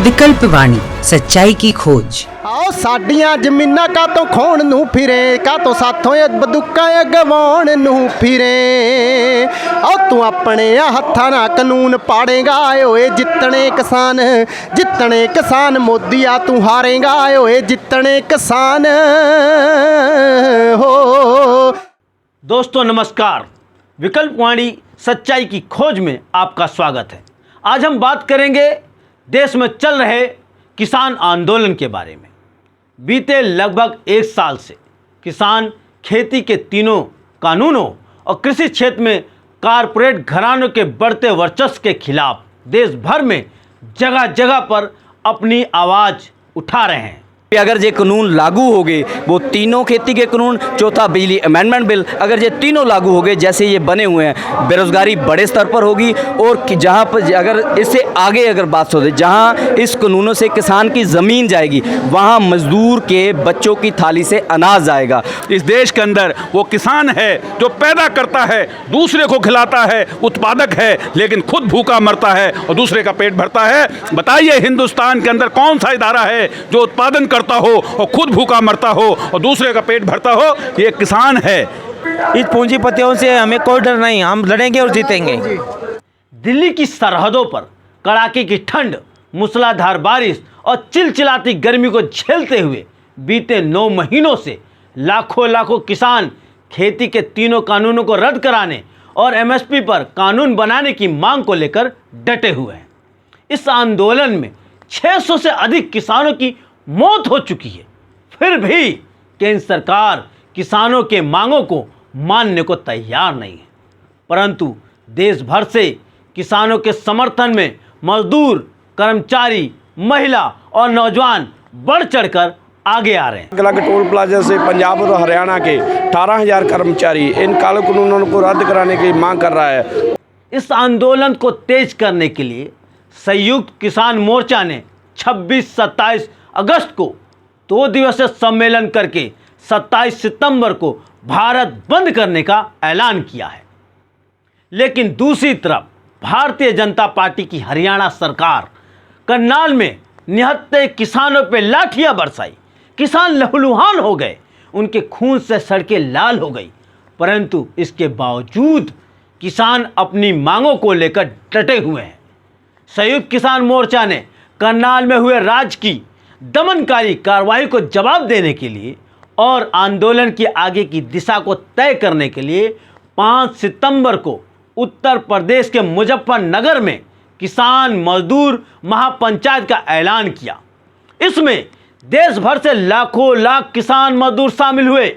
विकल्प वाणी, सच्चाई की खोज। आओ साडियां जमीनां का तो खोण नूं फिरे, का तो साथों बंदूकां गवाउण नूं फिरे। आओ तू अपने हत्थां नाल कानून पाड़ेगा, ओए जितने किसान मोदी आ तू हारेगा, ओए जितने किसान हो। दोस्तों नमस्कार, विकल्प वाणी सच्चाई की खोज में आपका स्वागत है। आज हम बात करेंगे देश में चल रहे किसान आंदोलन के बारे में। बीते लगभग एक साल से किसान खेती के तीनों कानूनों और कृषि क्षेत्र में कारपोरेट घरानों के बढ़ते वर्चस्व के खिलाफ देश भर में जगह जगह पर अपनी आवाज़ उठा रहे हैं। अगर ये कानून लागू हो गए, वो तीनों खेती के कानून, चौथा बिजली अमेंडमेंट बिल, अगर ये तीनों लागू हो गए जैसे ये बने हुए हैं, बेरोजगारी बड़े स्तर पर होगी। और जहाँ पर अगर इससे आगे अगर बात सोचे, जहाँ इस कानूनों से किसान की ज़मीन जाएगी, वहाँ मजदूर के बच्चों की थाली से अनाज आएगा। इस देश के अंदर वो किसान है जो पैदा करता है, दूसरे को खिलाता है, उत्पादक है, लेकिन खुद भूखा मरता है और दूसरे का पेट भरता है। बताइए हिंदुस्तान के अंदर कौन सा इदारा है जो उत्पादन करता हो और खुद भूखा मरता हो और दूसरे का पेट भरता हो? ये किसान है। इस पूंजीपतियों से हमें कोई डर नहीं, हम लड़ेंगे और जीतेंगे। दिल्ली की सरहदों पर कड़ाके की ठंड, मूसलाधार बारिश और चिलचिलाती गर्मी को झेलते हुए बीते 9 महीनों से लाखों किसान खेती के तीनों कानूनों को रद्द कराने और एमएसपी पर कानून बनाने की मांग को लेकर डटे हुए हैं। इस आंदोलन में 600 से अधिक किसानों की मौत हो चुकी है। फिर भी केंद्र सरकार किसानों के मांगों को मानने को तैयार नहीं है, परंतु देश भर से किसानों के समर्थन में मजदूर, कर्मचारी, महिला और नौजवान बढ़ चढ़कर आगे आ रहे हैं। अलग टोल प्लाजा से पंजाब और हरियाणा के 18,000 कर्मचारी इन काले कानूनों को रद्द कराने की मांग कर रहा है। इस आंदोलन को तेज करने के लिए संयुक्त किसान मोर्चा ने 26-27 अगस्त को 2 दिवसीय सम्मेलन करके 27 सितंबर को भारत बंद करने का ऐलान किया है। लेकिन दूसरी तरफ भारतीय जनता पार्टी की हरियाणा सरकार करनाल में निहत्थे किसानों पर लाठियां बरसाई। किसान लहूलुहान हो गए, उनके खून से सड़कें लाल हो गई, परंतु इसके बावजूद किसान अपनी मांगों को लेकर डटे हुए हैं। संयुक्त किसान मोर्चा ने करनाल में हुए राज्य की दमनकारी कार्रवाई को जवाब देने के लिए और आंदोलन की आगे की दिशा को तय करने के लिए 5 सितंबर को उत्तर प्रदेश के मुजफ्फरनगर में किसान मजदूर महापंचायत का ऐलान किया। इसमें देश भर से लाख किसान मजदूर शामिल हुए।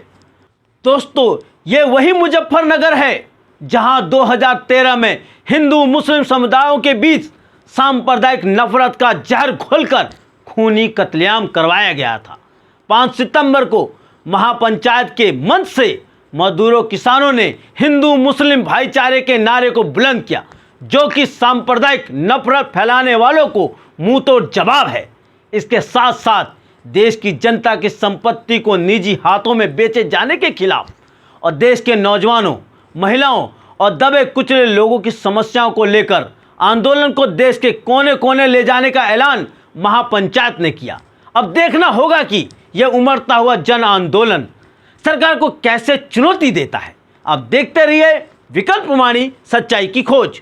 दोस्तों, ये वही मुजफ्फरनगर है जहां 2013 में हिंदू मुस्लिम समुदायों के बीच सांप्रदायिक नफरत का जहर घोलकर खूनी कत्लेआम करवाया गया था। 5 सितंबर को महापंचायत के मंच से मजदूरों किसानों ने हिंदू मुस्लिम भाईचारे के नारे को बुलंद किया, जो कि सांप्रदायिक नफरत फैलाने वालों को मुंह तोड़ जवाब है। इसके साथ साथ देश की जनता की संपत्ति को निजी हाथों में बेचे जाने के खिलाफ और देश के नौजवानों, महिलाओं और दबे कुचले लोगों की समस्याओं को लेकर आंदोलन को देश के कोने कोने ले जाने का ऐलान महापंचायत ने किया। अब देखना होगा कि यह उमड़ता हुआ जन आंदोलन सरकार को कैसे चुनौती देता है। अब देखते रहिए विकल्प वाणी सच्चाई की खोज।